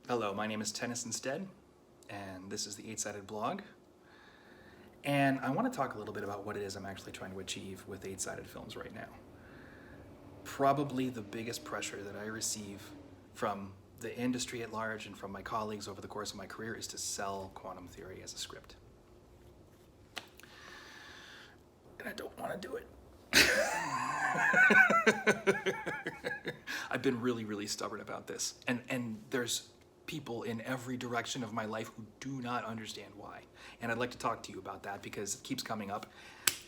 Hello, my name is Tennyson Stead, and this is the Eight Sided Blog. And I want to talk a little bit about what it is I'm actually trying to achieve with Eight Sided Films right now. Probably the biggest pressure that I receive from the industry at large and from my colleagues over the course of my career is to sell Quantum Theory as a script. And I don't want to do it. I've been really stubborn about this. And there's people in every direction of my life who do not understand why. And I'd like to talk to you about that because it keeps coming up.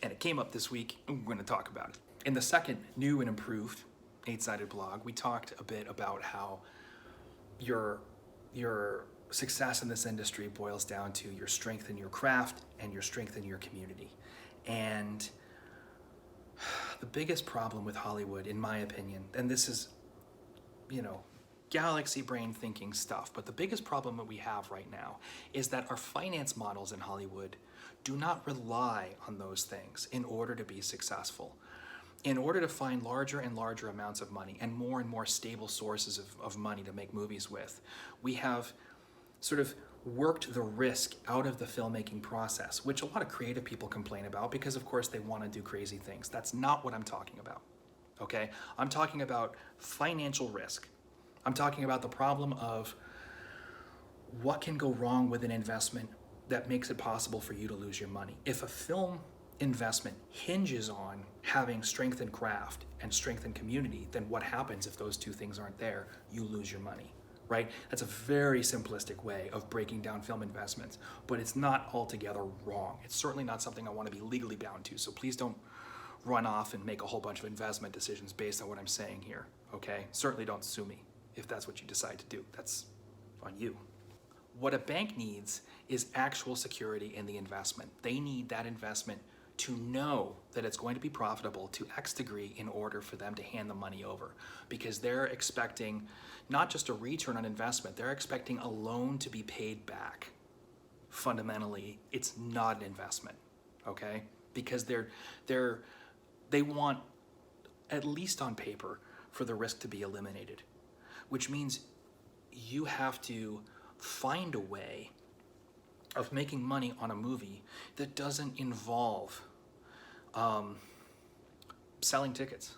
And it came up this week, and we're going to talk about it. In the second new and improved Eight-Sided Blog, we talked a bit about how your success in this industry boils down to your strength in your craft and your strength in your community. And the biggest problem with Hollywood, in my opinion, and this is, galaxy brain thinking stuff, but the biggest problem that we have right now is that our finance models in Hollywood do not rely on those things in order to be successful. In order to find larger and larger amounts of money and more stable sources of money to make movies with, we have sort of worked the risk out of the filmmaking process, which a lot of creative people complain about because, of course, they want to do crazy things. That's not what I'm talking about, okay? I'm talking about financial risk. I'm talking about the problem of what can go wrong with an investment that makes it possible for you to lose your money. If a film investment hinges on having strength in craft and strength in community, then what happens if those two things aren't there? You lose your money, right? That's a very simplistic way of breaking down film investments, but it's not altogether wrong. It's certainly not something I want to be legally bound to, so please don't run off and make a whole bunch of investment decisions based on what I'm saying here, okay? Certainly don't sue me if that's what you decide to do. That's on you. What a bank needs is actual security in the investment. They need that investment to know that it's going to be profitable to X degree in order for them to hand the money over, because they're expecting not just a return on investment, they're expecting a loan to be paid back. Fundamentally, it's not an investment, okay? Because they want, at least on paper, for the risk to be eliminated, which means you have to find a way of making money on a movie that doesn't involve selling tickets.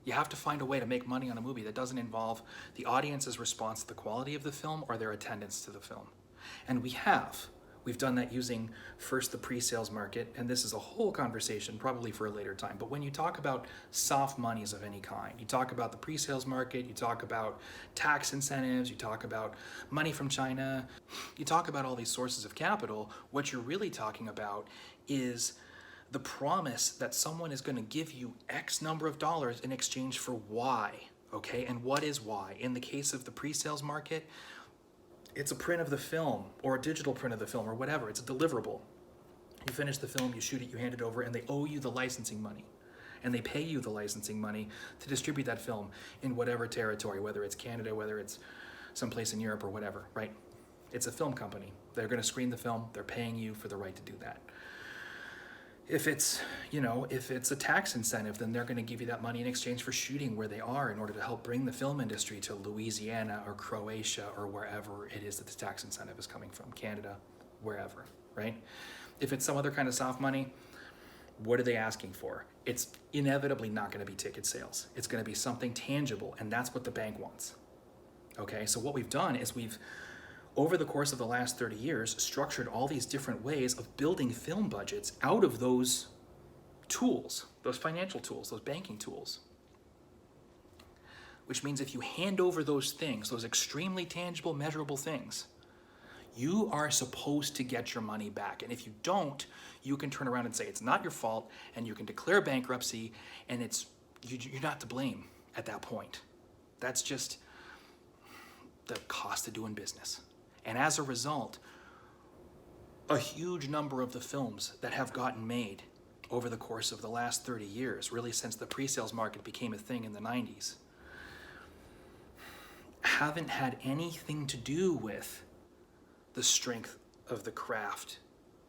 You have to find a way to make money on a movie that doesn't involve the audience's response to the quality of the film or their attendance to the film. And we've done that using first the pre-sales market, and this is a whole conversation probably for a later time, but when you talk about soft monies of any kind, you talk about the pre-sales market, you talk about tax incentives, you talk about money from China, you talk about all these sources of capital, what you're really talking about is the promise that someone is going to give you X number of dollars in exchange for Y, okay? And what is Y? In the case of the pre-sales market, it's a print of the film or a digital print of the film or whatever. It's a deliverable. You finish the film, you shoot it, you hand it over, and they owe you the licensing money. And they pay you the licensing money to distribute that film in whatever territory, whether it's Canada, whether it's someplace in Europe or whatever, right? It's a film company. They're going to screen the film. They're paying you for the right to do that. If it's a tax incentive, then they're going to give you that money in exchange for shooting where they are in order to help bring the film industry to Louisiana or Croatia or wherever it is that the tax incentive is coming from, Canada, wherever, right? If it's some other kind of soft money, what are they asking for? It's inevitably not going to be ticket sales. It's going to be something tangible, and that's what the bank wants, okay? So what we've done is over the course of the last 30 years, structured all these different ways of building film budgets out of those tools, those financial tools, those banking tools. Which means if you hand over those things, those extremely tangible, measurable things, you are supposed to get your money back. And if you don't, you can turn around and say it's not your fault, and you can declare bankruptcy, and you're not to blame at that point. That's just the cost of doing business. And as a result, a huge number of the films that have gotten made over the course of the last 30 years, really since the pre-sales market became a thing in the 90s, haven't had anything to do with the strength of the craft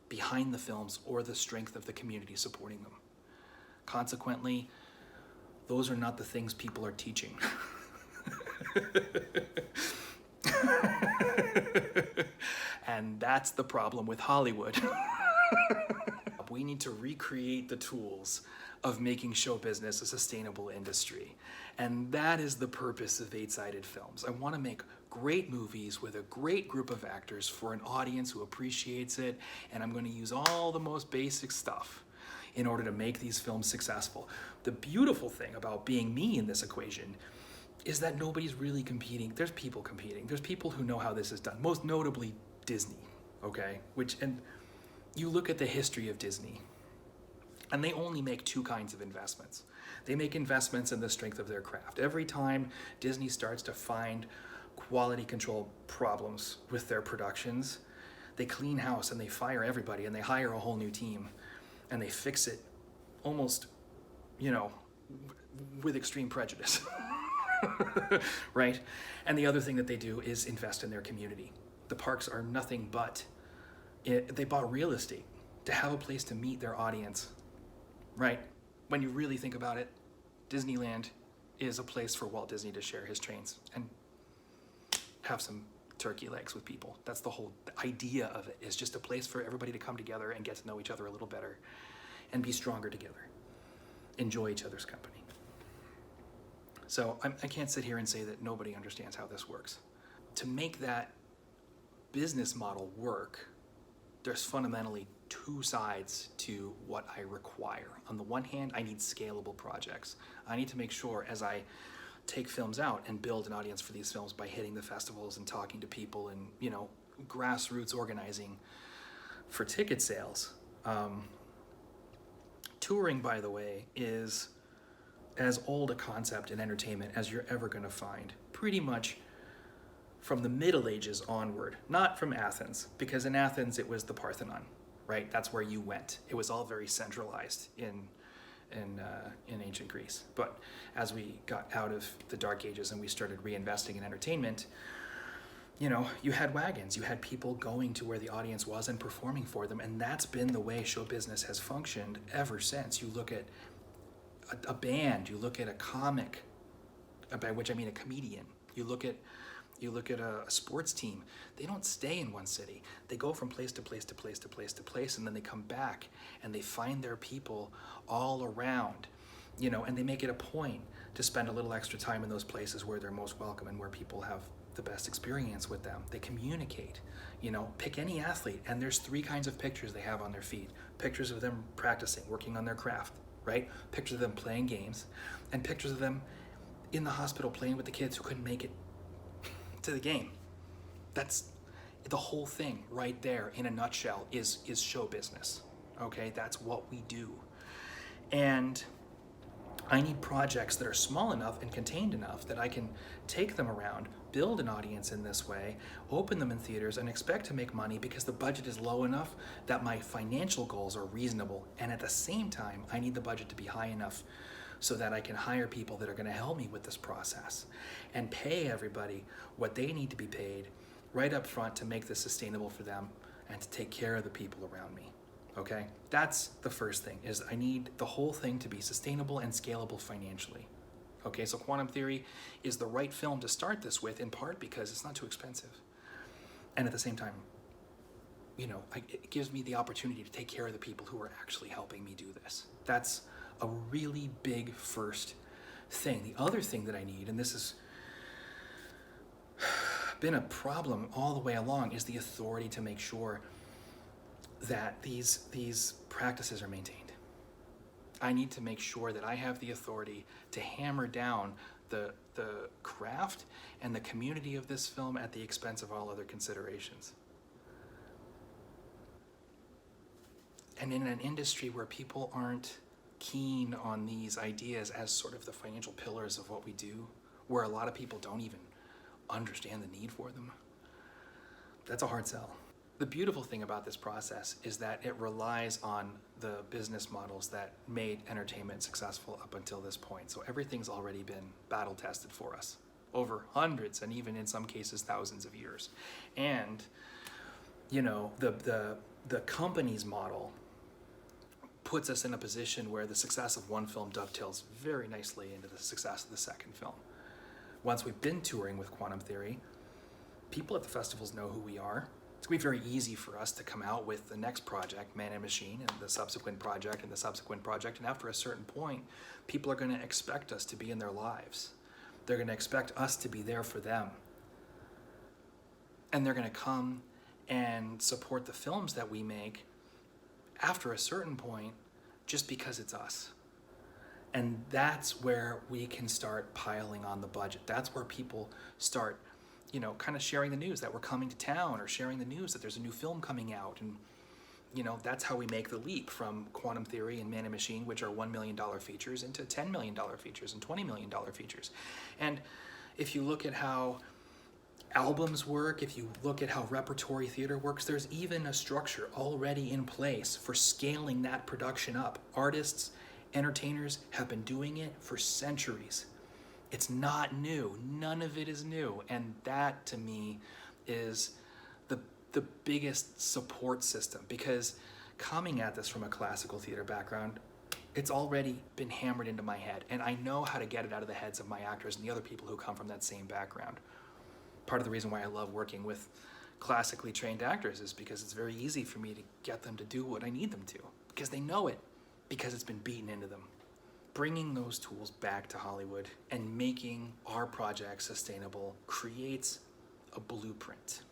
behind the films or the strength of the community supporting them. Consequently, those are not the things people are teaching. And that's the problem with Hollywood. We need to recreate the tools of making show business a sustainable industry. And that is the purpose of Eight-Sided Films. I want to make great movies with a great group of actors for an audience who appreciates it, and I'm going to use all the most basic stuff in order to make these films successful. The beautiful thing about being me in this equation is that nobody's really competing. There's people competing. There's people who know how this is done, most notably Disney, okay? And you look at the history of Disney, and they only make two kinds of investments. They make investments in the strength of their craft. Every time Disney starts to find quality control problems with their productions, they clean house and they fire everybody and they hire a whole new team and they fix it almost, with extreme prejudice, right? And the other thing that they do is invest in their community. The parks are nothing but, they bought real estate to have a place to meet their audience, right? When you really think about it, Disneyland is a place for Walt Disney to share his trains and have some turkey legs with people. That's the whole idea of it, is just a place for everybody to come together and get to know each other a little better and be stronger together, enjoy each other's company. So I can't sit here and say that nobody understands how this works. To make that business model work, there's fundamentally two sides to what I require. On the one hand, I need scalable projects. I need to make sure, as I take films out and build an audience for these films by hitting the festivals and talking to people and, grassroots organizing for ticket sales. Touring, by the way, is as old a concept in entertainment as you're ever going to find. Pretty much from the Middle Ages onward, not from Athens, because in Athens it was the Parthenon, right? That's where you went. It was all very centralized in ancient Greece. But as we got out of the Dark Ages and we started reinvesting in entertainment, you had wagons, you had people going to where the audience was and performing for them, and that's been the way show business has functioned ever since. You look at a band, you look at a comic, by which I mean a comedian, you look at a sports team. They don't stay in one city. They go from place to place to place to place to place, and then they come back and they find their people all around, and they make it a point to spend a little extra time in those places where they're most welcome and where people have the best experience with them. They communicate, pick any athlete, and there's three kinds of pictures they have on their feed. Pictures of them practicing, working on their craft, right? Pictures of them playing games, and pictures of them in the hospital playing with the kids who couldn't make it to the game. That's the whole thing right there in a nutshell is show business. Okay, that's what we do. And I need projects that are small enough and contained enough that I can take them around, build an audience in this way, open them in theaters, and expect to make money because the budget is low enough that my financial goals are reasonable. And at the same time, I need the budget to be high enough so that I can hire people that are going to help me with this process and pay everybody what they need to be paid right up front to make this sustainable for them and to take care of the people around me. Okay? That's the first thing, is I need the whole thing to be sustainable and scalable financially. Okay, so Quantum Theory is the right film to start this with, in part because it's not too expensive. And at the same time, it gives me the opportunity to take care of the people who are actually helping me do this. That's a really big first thing. The other thing that I need, and this has been a problem all the way along, is the authority to make sure that these practices are maintained. I need to make sure that I have the authority to hammer down the craft and the community of this film at the expense of all other considerations. And in an industry where people aren't keen on these ideas as sort of the financial pillars of what we do, where a lot of people don't even understand the need for them, that's a hard sell. The beautiful thing about this process is that it relies on the business models that made entertainment successful up until this point. So everything's already been battle tested for us over hundreds and even in some cases thousands of years. And the company's model puts us in a position where the success of one film dovetails very nicely into the success of the second film. Once we've been touring with Quantum Theory, people at the festivals know who we are. It's gonna be very easy for us to come out with the next project, Man and Machine, and the subsequent project, and the subsequent project. And after a certain point, people are gonna expect us to be in their lives. They're gonna expect us to be there for them. And they're gonna come and support the films that we make after a certain point, just because it's us. And that's where we can start piling on the budget. That's where people start, kind of sharing the news that we're coming to town, or sharing the news that there's a new film coming out. And, that's how we make the leap from Quantum Theory and Man and Machine, which are $1 million features, into $10 million features and $20 million features. And if you look at how albums work, if you look at how repertory theater works, there's even a structure already in place for scaling that production up. Artists, entertainers have been doing it for centuries. It's not new. None of it is new. And that, to me, is the biggest support system, because coming at this from a classical theater background, it's already been hammered into my head, and I know how to get it out of the heads of my actors and the other people who come from that same background. Part of the reason why I love working with classically trained actors is because it's very easy for me to get them to do what I need them to, because they know it, because it's been beaten into them. Bringing those tools back to Hollywood and making our projects sustainable creates a blueprint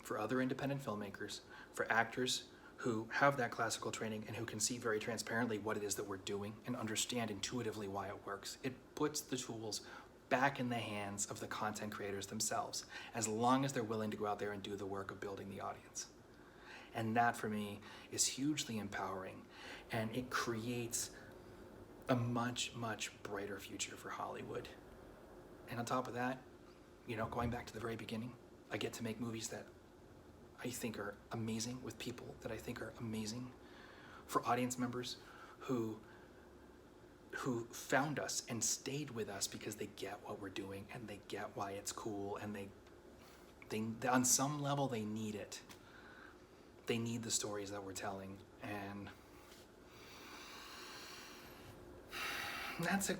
for other independent filmmakers, for actors who have that classical training and who can see very transparently what it is that we're doing and understand intuitively why it works. It puts the tools back in the hands of the content creators themselves, as long as they're willing to go out there and do the work of building the audience. And that, for me, is hugely empowering, and it creates a much, much brighter future for Hollywood. And on top of that, going back to the very beginning, I get to make movies that I think are amazing, with people that I think are amazing, for audience members who found us and stayed with us because they get what we're doing and they get why it's cool, and they on some level they need it. They need the stories that we're telling, and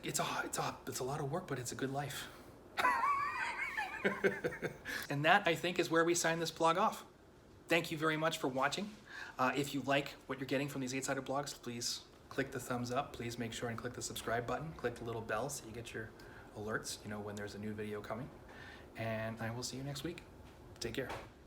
it's a lot of work, but it's a good life. And that, I think, is where we sign this blog off. Thank you very much for watching. If you like what you're getting from these 8-sided blogs, please click the thumbs up. Please make sure and click the subscribe button. Click the little bell so you get your alerts, when there's a new video coming. And I will see you next week. Take care.